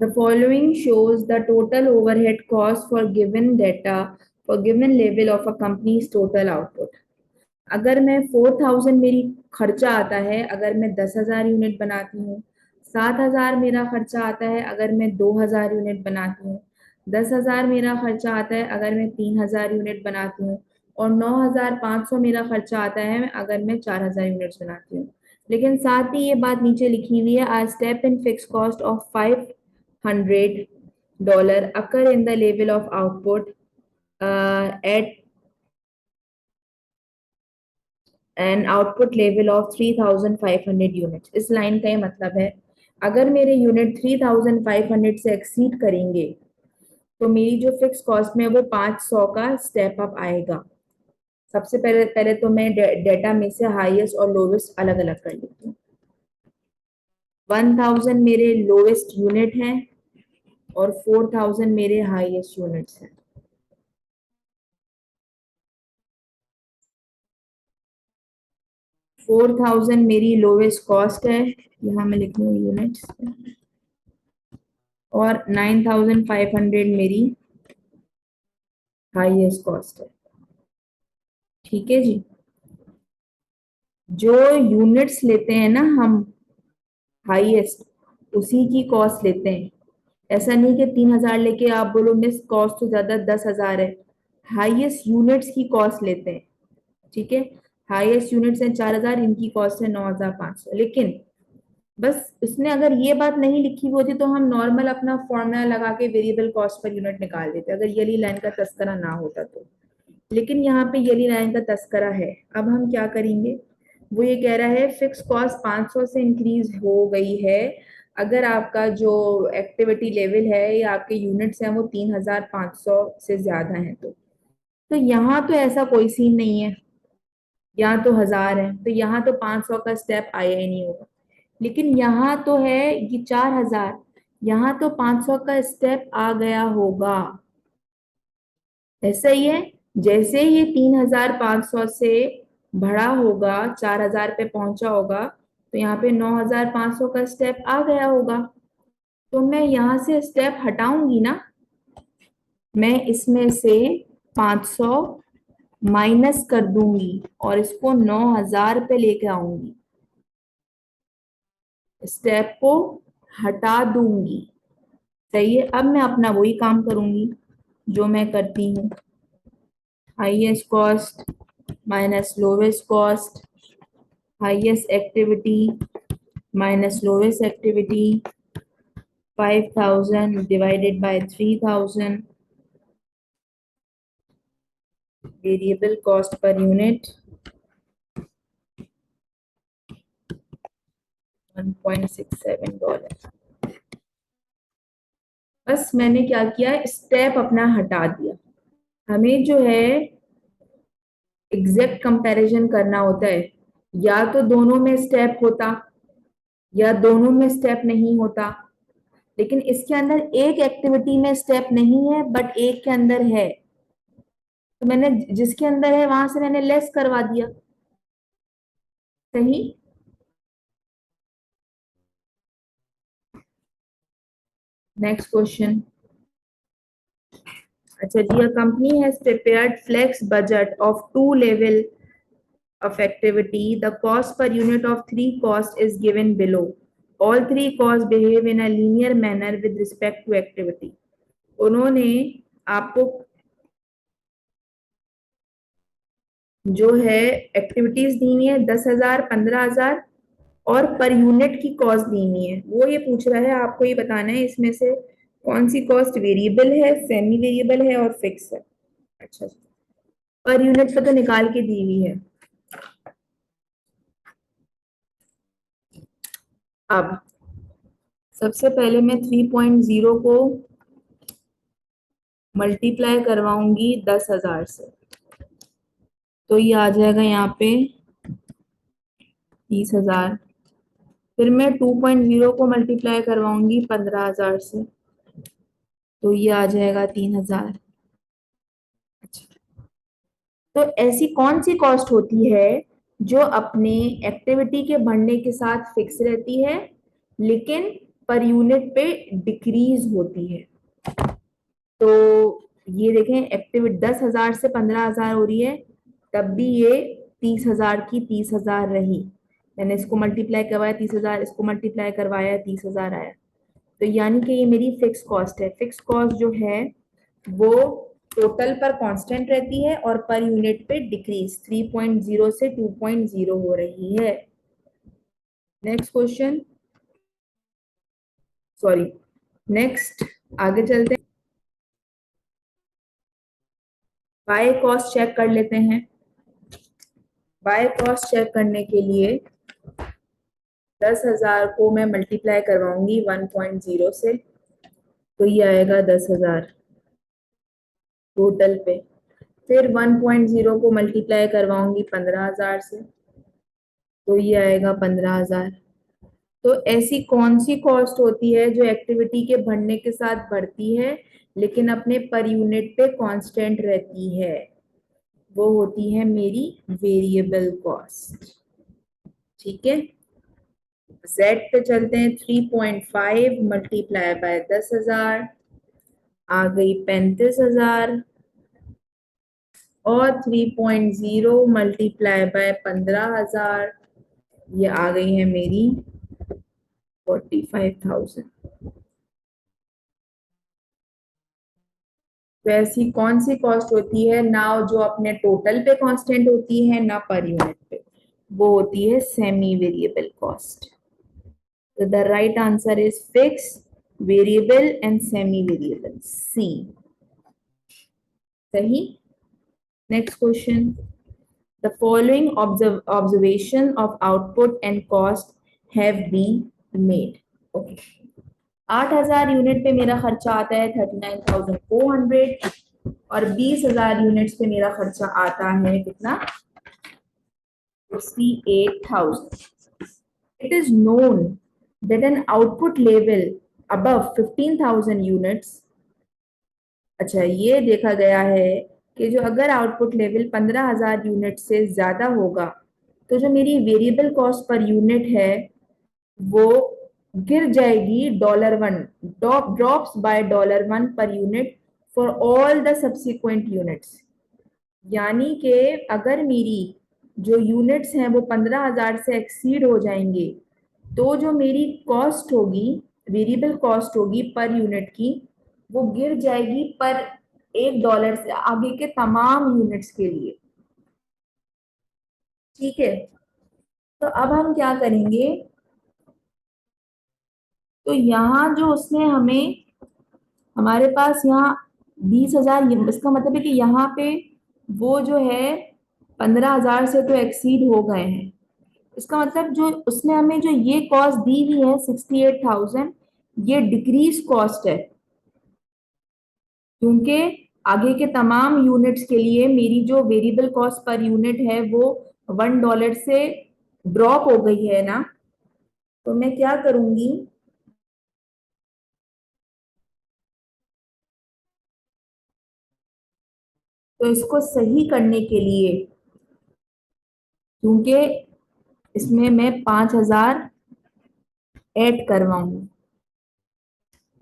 The following shows the total overhead cost for given data for given level of a company's total output. अगर मैं 4000 मेरी खर्चा आता है अगर मैं 10,000 यूनिट बनाती हूँ, 7,000 मेरा खर्चा आता है अगर मैं 2,000 यूनिट बनाती हूँ, 10,000 मेरा खर्चा आता है अगर मैं 3,000 यूनिट बनाती हूँ और 9,500 मेरा खर्चा आता है अगर मैं 4,000 यूनिट्स बनाती हूँ। लेकिन साथ ही ये बात नीचे लिखी हुई है, a step in fix cost of $500 occur in the level of output at an output level of 3,500 unit. इस लाइन का ये मतलब है, अगर मेरे यूनिट 3,500 से एक्सीड करेंगे तो मेरी जो फिक्स कॉस्ट में वो 500 का स्टेप अप आएगा। सबसे पहले पहले तो मैं डेटा में से हाईएस्ट और लोवेस्ट अलग अलग कर लेती हूँ। 1,000 मेरे लोवेस्ट यूनिट हैं और 4,000 मेरे हाईएस्ट यूनिट्स हैं। 4,000 मेरी लोवेस्ट कॉस्ट है, यहाँ मैं लिख लूँ यूनिट्स, और 9,500 मेरी हाईएस्ट कॉस्ट है। ठीक है जी। जो यूनिट्स लेते हैं ना हम हाईएस्ट, उसी की कॉस्ट लेते हैं। ऐसा नहीं कि 3,000 लेके आप बोलो मिस कॉस्ट तो ज्यादा 10,000 है। हाईएस्ट यूनिट्स की कॉस्ट लेते हैं। ठीक है, हाईएस्ट यूनिट्स है 4,000, इनकी कॉस्ट है 9,500। लेकिन बस उसने अगर ये बात नहीं लिखी हुई होती तो हम नॉर्मल अपना फॉर्मूला लगा के वेरिएबल कॉस्ट पर यूनिट निकाल देते, अगर ये वाली लाइन का तस्करा ना होता तो। लेकिन यहाँ पे ये लाइन का तस्करा है। अब हम क्या करेंगे, वो ये कह रहा है फिक्स कॉस्ट 500 से इंक्रीज हो गई है अगर आपका जो एक्टिविटी लेवल है या आपके यूनिट्स हैं वो 3,500 से ज्यादा हैं तो यहाँ तो ऐसा कोई सीन नहीं है, यहाँ तो 1,000 है तो यहाँ तो 500 का स्टेप आया ही नहीं होगा। लेकिन यहाँ तो है ये 4,000, यहाँ तो 500 का स्टेप आ गया होगा। ऐसा ही है, जैसे ये 3,500 से बढ़ा होगा 4,000 पे पहुंचा होगा तो यहाँ पे 9,500 का स्टेप आ गया होगा। तो मैं यहाँ से स्टेप हटाऊंगी ना, मैं इसमें से 500 माइनस कर दूंगी और इसको 9,000 पे लेके आऊंगी, स्टेप को हटा दूंगी। सही है, अब मैं अपना वही काम करूंगी जो मैं करती हूँ, highest cost minus lowest cost, highest activity minus lowest activity, 5,000 divided by 3,000, variable cost per unit $1.67। बस मैंने क्या किया, स्टेप अपना हटा दिया। हमें जो है एग्जैक्ट कंपैरिजन करना होता है, या तो दोनों में स्टेप होता या दोनों में स्टेप नहीं होता। लेकिन इसके अंदर एक एक्टिविटी में स्टेप नहीं है बट एक के अंदर है, तो मैंने जिसके अंदर है वहां से मैंने लेस करवा दिया। सही। Next question. अच्छा जी, a company has prepared flex budget of 2 level of activity. The cost per unit of 3 cost is given below. All 3 costs behave in a linear manner with respect to activity. उन्होंने आपको जो है activities दी हुई है 10,000, 15,000 और per unit की cost दी हुई है। वो ये पूछ रहा है आपको ये बताना है इसमें से कौन सी कॉस्ट वेरिएबल है, सेमी वेरिएबल है और फिक्स है। अच्छा, पर यूनिट पे तो निकाल के दी हुई है। अब सबसे पहले मैं 3.0 को मल्टीप्लाई करवाऊंगी 10,000 से, तो ये आ जाएगा यहाँ पे 30,000। फिर मैं 2.0 को मल्टीप्लाई करवाऊंगी 15,000 से, तो ये आ जाएगा 3,000। अच्छा, तो ऐसी कौन सी कॉस्ट होती है जो अपने एक्टिविटी के बढ़ने के साथ फिक्स रहती है लेकिन पर यूनिट पे डिक्रीज होती है। तो ये देखें, एक्टिविटी 10,000 से 15,000 हो रही है, तब भी ये 30,000 की 30,000 रही। मैंने इसको मल्टीप्लाई करवाया 30,000, इसको मल्टीप्लाई करवाया 30,000 आया। तो यानी कि ये मेरी फिक्स कॉस्ट है। फिक्स कॉस्ट जो है वो टोटल पर कांस्टेंट रहती है और पर यूनिट पे डिक्रीज 3.0 से 2.0 हो रही है। नेक्स्ट क्वेश्चन, सॉरी, नेक्स्ट आगे चलते हैं। बाय कॉस्ट चेक कर लेते हैं। बाय कॉस्ट चेक करने के लिए 10,000 को मैं मल्टीप्लाई करवाऊंगी 1.0 से, तो ये आएगा 10,000 टोटल पे। फिर 1.0 को मल्टीप्लाई करवाऊंगी 15,000 से, तो ये आएगा 15,000। तो ऐसी कौन सी कॉस्ट होती है जो एक्टिविटी के बढ़ने के साथ बढ़ती है लेकिन अपने पर यूनिट पे कांस्टेंट रहती है? वो होती है मेरी वेरिएबल कॉस्ट। ठीक है, Z पे चलते हैं। 3.5 मल्टीप्लाई बाय 10,000 आ गई 35,000, और 3.0 मल्टीप्लाई बाय 15,000 ये आ गई है मेरी 45,000। तो ऐसी कौन सी कॉस्ट होती है ना जो अपने टोटल पे कांस्टेंट होती है ना पर यूनिट पे? वो होती है सेमी वेरिएबल कॉस्ट। तो the right answer is fix, variable and semi variable, C. सही। Next question, the following observation of output and cost have been made. Okay, 8,000 unit पे मेरा खर्चा आता है 39,400 और 20,000 यूनिट्स पे मेरा खर्चा आता है कितना? 68,000. It is known that an output level above 15,000 units, अच्छा ये देखा गया है कि जो अगर आउटपुट लेवल 15,000 यूनिट से ज्यादा होगा तो जो मेरी वेरिएबल कॉस्ट पर यूनिट है वो गिर जाएगी $1, drops by $1 per unit for all the subsequent units. यानी कि अगर मेरी जो यूनिट्स हैं वो 15,000 से एक्सीड हो जाएंगे तो जो मेरी कॉस्ट होगी, वेरिएबल कॉस्ट होगी पर यूनिट की, वो गिर जाएगी पर $1 से आगे के तमाम यूनिट्स के लिए। ठीक है, तो अब हम क्या करेंगे, तो यहाँ जो उसने हमें, हमारे पास यहाँ 20,000, इसका मतलब है कि यहाँ पे वो जो है 15,000 से तो एक्सीड हो गए हैं। इसका मतलब जो उसने हमें जो ये कॉस्ट दी हुई है 68,000, ये डिक्रीज कॉस्ट है, क्योंकि आगे के तमाम यूनिट्स के लिए मेरी जो वेरिएबल कॉस्ट पर यूनिट है वो $1 से ड्रॉप हो गई है ना। तो मैं क्या करूंगी, तो इसको सही करने के लिए, क्योंकि इसमें मैं 5,000 ऐड करवाऊंगी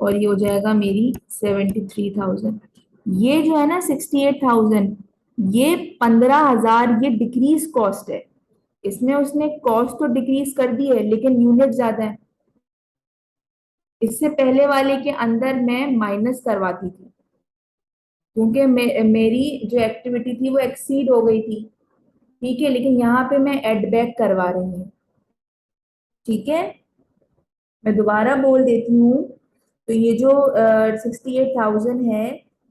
और ये हो जाएगा मेरी 73,000। ये जो है ना 68,000, ये 15,000 ये डिक्रीज कॉस्ट है। इसमें उसने कॉस्ट तो डिक्रीज कर दी है लेकिन यूनिट ज्यादा है। इससे पहले वाले के अंदर मैं माइनस करवाती थी क्योंकि मेरी जो एक्टिविटी थी वो एक्सीड हो गई थी। ठीक है, लेकिन यहाँ पे मैं एड बैक करवा रही हूँ। ठीक है, मैं दोबारा बोल देती हूँ। तो ये जो 68,000 है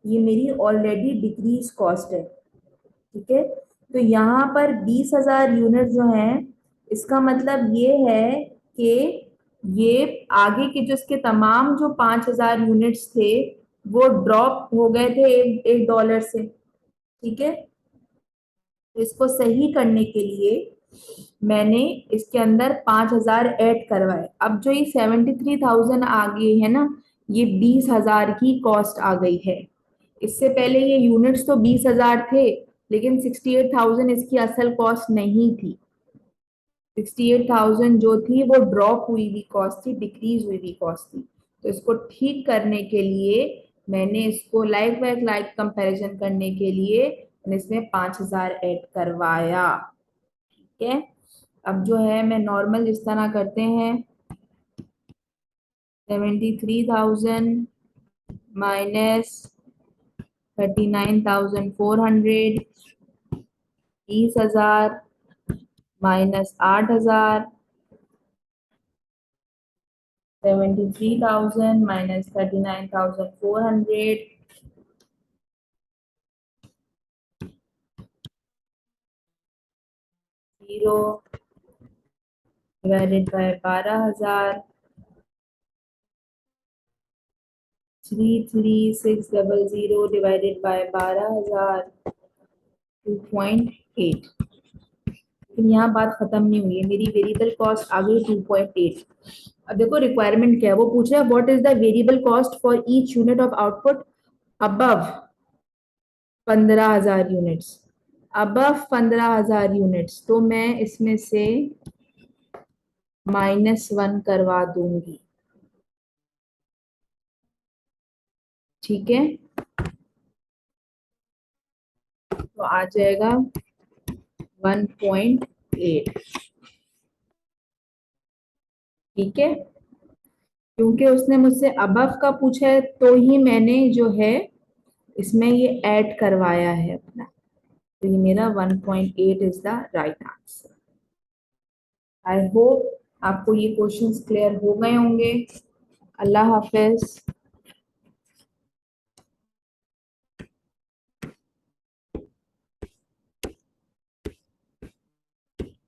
ये मेरी ऑलरेडी डिक्रीज कॉस्ट है। ठीक है, तो यहाँ पर 20,000 यूनिट जो है, इसका मतलब ये है कि ये आगे के जो इसके तमाम जो 5,000 यूनिट्स थे वो ड्रॉप हो गए थे एक $1 से। ठीक है, तो इसको सही करने के लिए मैंने इसके अंदर 5,000 ऐड करवाए। अब जो ये 73,000 आ गई है ना, ये 20,000 की कॉस्ट आ गई है। इससे पहले ये यूनिट्स तो 20,000 थे लेकिन 68,000 इसकी असल कॉस्ट नहीं थी। 68,000 जो थी वो ड्रॉप हुई हुई कॉस्ट थी, डिक्रीज हुई हुई कॉस्ट थी। तो इसको ठीक करने के लिए मैंने इसको लाइक बाय लाइक कंपैरिजन करने के लिए मैंने इसमें 5,000 ऐड करवाया। ठीक है, अब जो है मैं नॉर्मल जिस तरह करते हैं 73,000 minus 39,400, 30,000 minus 8,000, 73,000 minus 39,400, 0 divided by 12,000, 33,600 divided by 12,000, 2.8। लेकिन यहाँ बात खत्म नहीं हुई है, मेरी वेरिएबल कॉस्ट आ गई 2.8। अब देखो रिक्वायरमेंट क्या है, वो पूछ रहा है what is the variable cost for each unit of output above 15,000 units. Above 15,000 units, तो मैं इसमें से -1 करवा दूंगी। ठीक है, तो आ जाएगा 1.8। ठीक है, क्योंकि उसने मुझसे अबव का पूछा है तो ही मैंने जो है इसमें ये ऐड करवाया है अपना। तो ये मेरा 1.8 is the right answer. I hope आपको ये क्वेश्चंस क्लियर हो गए होंगे। अल्लाह हाफिज।